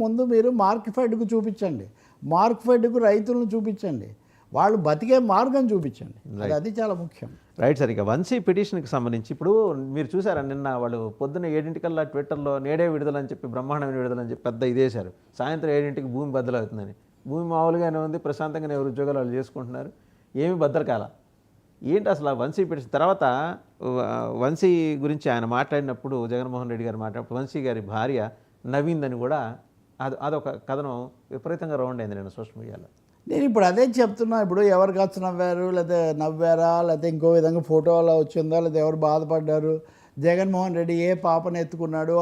ముందు మీరు మార్క్ఫెడ్కు చూపించండి, మార్క్ఫెడ్కు రైతులను చూపించండి, వాళ్ళు బతికే మార్గం చూపించండి. అది చాలా ముఖ్యం. Right sir. ఇక వంశీ పిటిషన్కి సంబంధించి ఇప్పుడు మీరు చూసారా, నిన్న వాళ్ళు పొద్దున్న 7 ట్విట్టర్లో నేడే విడుదలని చెప్పి బ్రహ్మాండమైన విడుదలని చెప్పి పెద్ద ఇదేశారు. సాయంత్రం 7 భూమి బద్దలవుతుందని. భూమి మామూలుగానే ఉంది, ప్రశాంతంగానే ఎవరు ఉద్యోగాలు వాళ్ళు చేసుకుంటున్నారు, ఏమి బద్దలు కాల. ఏంటి అసలు ఆ వంశీ పిటిషన్ తర్వాత వంశీ గురించి ఆయన మాట్లాడినప్పుడు, జగన్మోహన్ రెడ్డి గారు మాట్లాడినప్పుడు వంశీ గారి భార్య నవ్విందని కూడా అదొక కథనం విపరీతంగా రౌండ్ అయింది నేను సోషల్ మీడియాలో. నేను ఇప్పుడు అదే చెప్తున్నా. ఇప్పుడు ఎవరు ఖర్చు నవ్వారు, లేదా నవ్వారా, లేకపోతే ఇంకో విధంగా ఫోటోలో వచ్చిందా, లేదా ఎవరు బాధపడ్డారు, జగన్మోహన్ రెడ్డి ఏ పాపను ఎత్తుకున్నాడు,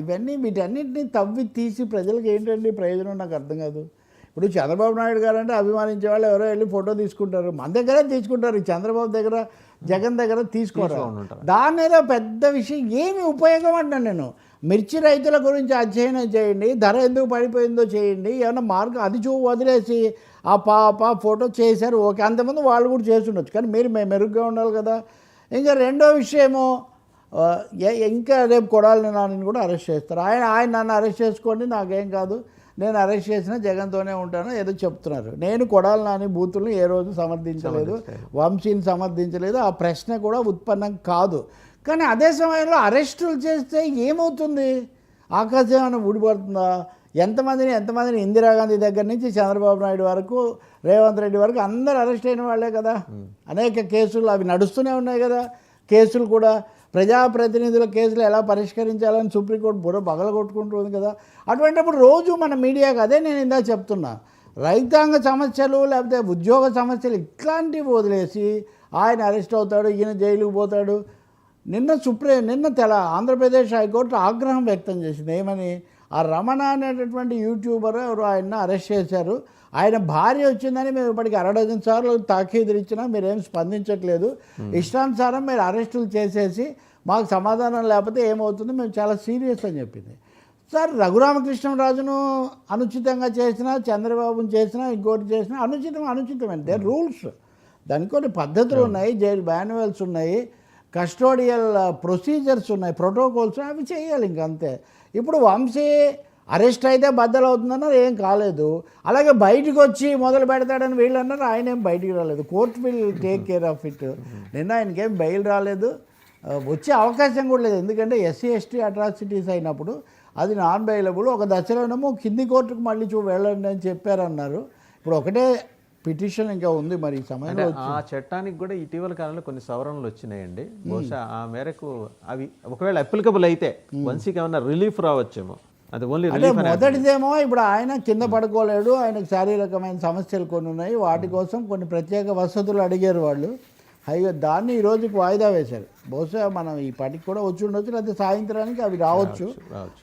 ఇవన్నీ వీటన్నింటినీ తవ్వి తీసి ప్రజలకు ఏంటండి ప్రయోజనం నాకు అర్థం కాదు. ఇప్పుడు చంద్రబాబు నాయుడు గారు అంటే అభిమానించే వాళ్ళు ఎవరో వెళ్ళి ఫోటో తీసుకుంటారు, మన దగ్గరే తీసుకుంటారు, చంద్రబాబు దగ్గర జగన్ దగ్గర తీసుకోరు. దాని మీద పెద్ద విషయం ఏమి ఉపయోగం అంటాను నేను. మిర్చి రైతుల గురించి అధ్యయనం చేయండి, ధర ఎందుకు పడిపోయిందో చేయండి, ఏమన్నా మార్గం అది వదిలేసి ఆ పాప ఫోటో చేశారు ఓకే, అంతమంది వాళ్ళు కూడా చేసి ఉండొచ్చు, కానీ మీరు మెరుగ్గా ఉండాలి కదా. ఇంకా రెండో విషయము, ఇంకా రేపు కొడాలి నాని కూడా అరెస్ట్ చేస్తారు. ఆయన నన్ను అరెస్ట్ చేసుకోండి, నాకేం కాదు, నేను అరెస్ట్ చేసినా జగన్తోనే ఉంటాను ఏదో చెప్తున్నారు. నేను కొడాలి నాని బూతులను ఏ రోజు సమర్థించలేదు, వంశీని సమర్థించలేదు, ఆ ప్రశ్న కూడా ఉత్పన్నం కాదు. కానీ అదే సమయంలో అరెస్టులు చేస్తే ఏమవుతుంది? ఆకాశం ఏమైనా ఊడిపడుతుందా? ఎంతమందిని ఇందిరాగాంధీ దగ్గర నుంచి చంద్రబాబు నాయుడు వరకు, రేవంత్ రెడ్డి వరకు అందరు అరెస్ట్ అయిన వాళ్ళే కదా. అనేక కేసులు అవి నడుస్తూనే ఉన్నాయి కదా. కేసులు కూడా ప్రజాప్రతినిధుల కేసులు ఎలా పరిష్కరించాలని సుప్రీంకోర్టు బుర్ర పగలగొట్టుకుంటుంది కదా. అటువంటిప్పుడు రోజు మన మీడియాకి అదే నేను ఇందాక చెప్తున్నా, రైతాంగ సమస్యలు లేకపోతే ఉద్యోగ సమస్యలు ఇట్లాంటివి వదిలేసి ఆయన అరెస్ట్ అవుతాడు, ఈయన జైలుకు పోతాడు. నిన్న ఆంధ్రప్రదేశ్ హైకోర్టు ఆగ్రహం వ్యక్తం చేసింది. ఏమని? ఆ రమణ అనేటటువంటి యూట్యూబర్ ఎవరు ఆయన్ని అరెస్ట్ చేశారు, ఆయన భార్య వచ్చిందని మేము ఇప్పటికి 60 సార్లు తాకీదులు ఇచ్చినా మీరేం స్పందించట్లేదు, ఇష్టానుసారం మీరు అరెస్టులు చేసేసి మాకు సమాధానం లేకపోతే ఏమవుతుంది, మేము చాలా సీరియస్ అని చెప్పింది. సార్, రఘురామకృష్ణరాజును అనుచితంగా చేసినా, చంద్రబాబును చేసినా, ఇంకోటి చేసినా అనుచితమైన దే రూల్స్, దానికి కొన్ని పద్ధతులు ఉన్నాయి, జైలు మాన్యువల్స్ ఉన్నాయి, కస్టోడియల్ ప్రొసీజర్స్ ఉన్నాయి, ప్రోటోకాల్స్, అవి చేయాలి ఇంకంతే. ఇప్పుడు వంశీ అరెస్ట్ అయితే బద్దలు అవుతుందన్నారు, ఏం కాలేదు. అలాగే బయటకు వచ్చి మొదలు పెడతాడని వీళ్ళు అన్నారు, ఆయన ఏం బయటికి రాలేదు. Court will take care of it. నిన్న ఆయనకేం బెయిల్ రాలేదు, వచ్చే అవకాశం కూడా లేదు. ఎందుకంటే SC ST అట్రాసిటీస్ అయినప్పుడు అది నాన్ బెయిలబుల్. ఒక దశలోనేమో కింది కోర్టుకు మళ్ళీ వెళ్ళండి అని చెప్పారన్నారు. ఇప్పుడు ఒకటే పిటిషన్ ఇంకా ఉంది. మరి ఈ సమయంలో ఆ చట్టానికి కూడా ఇటీవల కాలంలో కొన్ని సవరణలు వచ్చినాయండి. బహుశా ఆ మేరకు అవి ఒకవేళ అప్లికబుల్ అయితే వంశీకి ఏమన్నా రిలీఫ్ రావచ్చేమో. అది ఓన్లీ మొదటిదేమో ఇప్పుడు ఆయన కింద పడుకోలేడు, ఆయనకు శారీరకమైన సమస్యలు కొన్ని ఉన్నాయి, వాటి కోసం కొన్ని ప్రత్యేక వసతులు అడిగారు వాళ్ళు. దాన్ని ఈ రోజుకి వాయిదా వేశారు. బహుశా మనం ఈ పాటికి కూడా వచ్చి ఉండొచ్చు, లేకపోతే సాయంత్రానికి అవి రావచ్చు.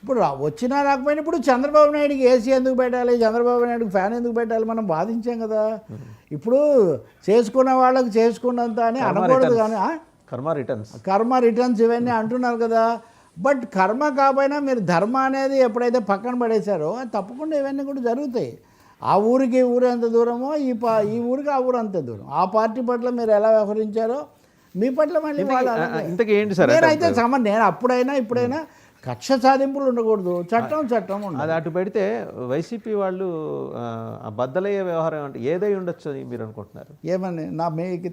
ఇప్పుడు వచ్చినా రాకపోయినా ఇప్పుడు చంద్రబాబు నాయుడికి AC ఎందుకు పెట్టాలి, చంద్రబాబు నాయుడికి ఫ్యాన్ ఎందుకు పెట్టాలి, మనం బాధించాం కదా. ఇప్పుడు చేసుకున్న వాళ్ళకి చేసుకున్నంత అని అనకూడదు, కానీ కర్మ రిటర్న్స్ ఇవన్నీ అంటున్నారు కదా. బట్ కర్మ కాకపోయినా మీరు ధర్మ అనేది ఎప్పుడైతే పక్కన పడేశారో తప్పకుండా ఇవన్నీ కూడా జరుగుతాయి. ఆ ఊరికి ఊరు ఎంత దూరమో ఈ ఊరికి ఆ ఊరు అంత దూరం. ఆ పార్టీ పట్ల మీరు ఎలా వ్యవహరించారో మీ పట్ల మళ్ళీ నేనైతే నేను అప్పుడైనా ఇప్పుడైనా కక్ష సాధింపులు ఉండకూడదు, చట్టం ఉండదు. అది అటు పెడితే వైసీపీ వాళ్ళు బద్దలయ్యే వ్యవహారం అంటే ఏదై ఉండొచ్చు అని మీరు అనుకుంటున్నారు? ఏమని నా మేకి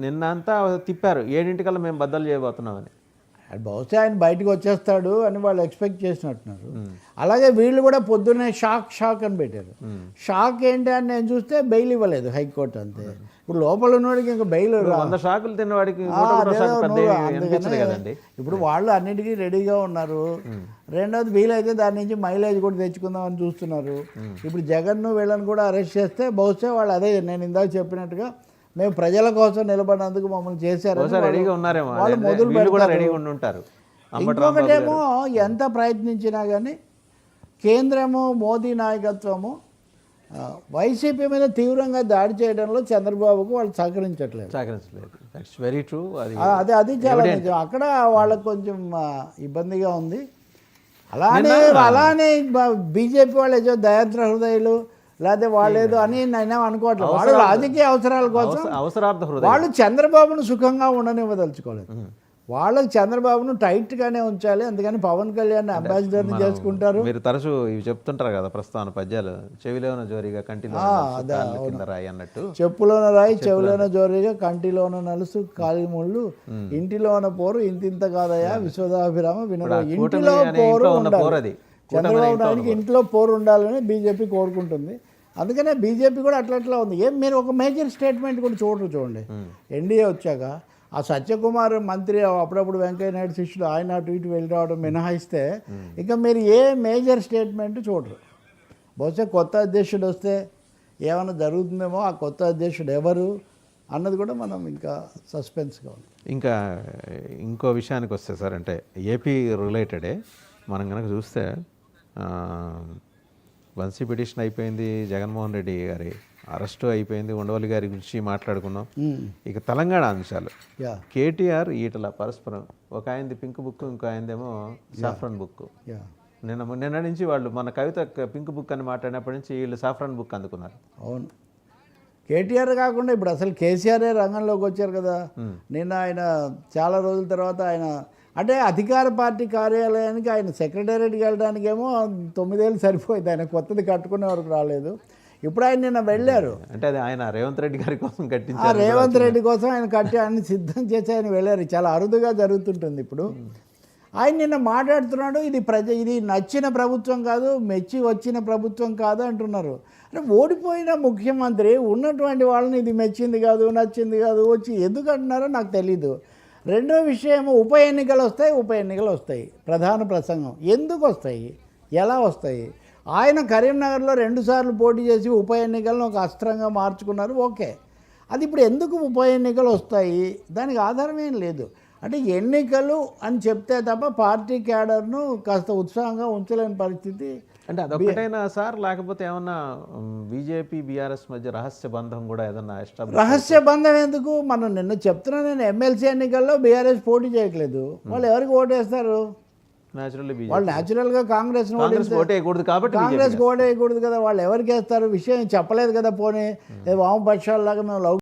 నిన్నంతా తిప్పారు, 7 మేము బద్దలు చేయబోతున్నామని. బహుశా ఆయన బయటకు వచ్చేస్తాడు అని వాళ్ళు ఎక్స్పెక్ట్ చేసినట్టున్నారు. అలాగే వీళ్ళు కూడా పొద్దున్నే షాక్ అని పెట్టారు. షాక్ ఏంటి అని నేను చూస్తే బెయిల్ ఇవ్వలేదు హైకోర్టు, అంతే. ఇప్పుడు లోపల ఉన్నవాడికి ఇంకా బెయిల్ షాకులు తిన్నవాడికి. ఇప్పుడు వాళ్ళు అన్నిటికీ రెడీగా ఉన్నారు. రెండోది వీలైతే దాని నుంచి మైలేజ్ కూడా తెచ్చుకుందామని చూస్తున్నారు. ఇప్పుడు జగన్ను వీళ్ళని కూడా అరెస్ట్ చేస్తే బహుశా వాళ్ళు అదే నేను ఇందాక చెప్పినట్టుగా మేము ప్రజల కోసం నిలబడినందుకు మమ్మల్ని చేశారు వాళ్ళు మొదలు పెడతారు. ఇంకొకటేమో ఎంత ప్రయత్నించినా కానీ కేంద్రము మోదీ నాయకత్వము వైసీపీ మీద తీవ్రంగా దాడి చేయడంలో చంద్రబాబుకు వాళ్ళు సహకరించట్లేదు. అది చాలా నిజం. అక్కడ వాళ్ళకు కొంచెం ఇబ్బందిగా ఉంది. అలానే బీజేపీ వాళ్ళు ఏదో దయాద్ర హృదయాలు లేకపోతే వాళ్ళేదో అని నేను అనుకోవట్లేదు. వాళ్ళు రాజకీయ అవసరాల కోసం వాళ్ళు చంద్రబాబును సుఖంగా ఉండనివ్వదలుచుకోలేదు. వాళ్ళకి చంద్రబాబును టైట్గానే ఉంచాలి, అందుకని పవన్ కళ్యాణ్ అంబాసిడర్ని చేసుకుంటారు. మీరు తరచూ ఇవి చెప్తుంటారు కదా ప్రస్తావన పద్యాలు, చెవిలోన జోరిగా కంటిలో కింద రాయి అన్నట్టు. చెప్పులోన రాయి చెవిలోన జోరిగా కంటిలోన నలుసు కాలి ముళ్ళు ఇంటిలోన పోరు ఇంతింత కాదయా విశ్వదాభిరామ వినోద. ఇంటిలో పోరు ఉండాలి, చంద్రబాబు నాయుడికి ఇంట్లో పోరు ఉండాలని బీజేపీ కోరుకుంటుంది. అందుకనే బీజేపీ కూడా అట్లా ఉంది. మీరు ఒక మేజర్ స్టేట్మెంట్ కూడా చూడండి. ఎన్డీఏ వచ్చాక ఆ సత్యకుమార్ మంత్రి అప్పుడప్పుడు వెంకయ్య నాయుడు శిష్యుడు ఆయన అటు ఇటు వెళ్ళి రావడం మినహాయిస్తే ఇంకా మీరు ఏ మేజర్ స్టేట్మెంట్ చూడరు. బహుశా కొత్త అధ్యక్షుడు వస్తే ఏమైనా జరుగుతుందేమో, ఆ కొత్త అధ్యక్షుడు ఎవరు అన్నది కూడా మనం ఇంకా సస్పెన్స్గా ఉంది. ఇంకా ఇంకో విషయానికి వస్తే సార్, అంటే ఏపీ రిలేటెడే మనం కనుక చూస్తే వన్సీ పిటిషన్ అయిపోయింది, జగన్మోహన్ రెడ్డి గారి అరెస్టు అయిపోయింది, ఉండవల్లి గారి గురించి మాట్లాడుకున్నాం. ఇక తెలంగాణ అంశాలు, కేటీఆర్ ఈటల పరస్పరం, ఒక ఆయనది పింక్ బుక్, ఇంకో ఆయనదేమో సాఫ్రాన్ బుక్. నిన్న నుంచి వాళ్ళు మన కవిత పింక్ బుక్ అని మాట్లాడినప్పటి నుంచి వీళ్ళు సాఫ్రాన్ బుక్ అందుకున్నారు. అవును, కేటీఆర్ కాకుండా ఇప్పుడు అసలు కేసీఆరే రంగంలోకి వచ్చారు కదా. నిన్న ఆయన చాలా రోజుల తర్వాత ఆయన అంటే అధికార పార్టీ కార్యాలయానికి ఆయన సెక్రటేరియట్కి వెళ్ళడానికేమో 9 ఏళ్ళు సరిపోయింది, ఆయన కొత్తది కట్టుకునే వరకు రాలేదు. ఇప్పుడు ఆయన నిన్న వెళ్ళారు, అంటే అది ఆయన రేవంత్ రెడ్డి గారి కోసం కట్టించారు, రేవంత్ రెడ్డి కోసం ఆయన కట్టి ఆయన సిద్ధం చేసి ఆయన వెళ్ళారు. చాలా అరుదుగా జరుగుతుంటుంది. ఇప్పుడు ఆయన నిన్న మాట్లాడుతున్నాడు, ఇది నచ్చిన ప్రభుత్వం కాదు, మెచ్చి వచ్చిన ప్రభుత్వం కాదు అంటున్నారు. అంటే ఓడిపోయిన ముఖ్యమంత్రి ఉన్నటువంటి వాళ్ళని ఇది మెచ్చింది కాదు, నచ్చింది కాదు వచ్చి ఎందుకు అంటున్నారో నాకు తెలీదు. రెండో విషయం, ఉప ఎన్నికలు వస్తాయి, ప్రధాన ప్రసంగం ఎందుకు వస్తాయి, ఎలా వస్తాయి? ఆయన కరీంనగర్లో 2 సార్లు పోటీ చేసి ఉప ఎన్నికలను ఒక అస్త్రంగా మార్చుకున్నారు, ఓకే. అది ఇప్పుడు ఎందుకు ఉప ఎన్నికలు వస్తాయి, దానికి ఆధారం ఏం లేదు. అంటే ఎన్నికలు అని చెప్తే తప్ప పార్టీ క్యాడర్ను కాస్త ఉత్సాహంగా ఉంచలేని పరిస్థితి. అంటే అదొక్కటైనా సార్, లేకపోతే ఏమన్నా బీజేపీ బీఆర్ఎస్ మధ్య రహస్య బంధం కూడా ఏదన్నా రహస్య బంధం ఎందుకు? మనం నిన్న చెప్తున్నా, నేను ఎమ్మెల్సీ ఎన్నికల్లో బీఆర్ఎస్ పోటీ చేయట్లేదు, వాళ్ళు ఎవరికి ఓటేస్తారు? వాళ్ళు న్యాచురల్గా కాంగ్రెస్ ఓటేయకూడదు కాబట్టి కాంగ్రెస్ ఓటేయకూడదు కదా, వాళ్ళు ఎవరికి వేస్తారు? విషయం చెప్పలేదు కదా. పోనీ వామపక్షాలలాగా మేము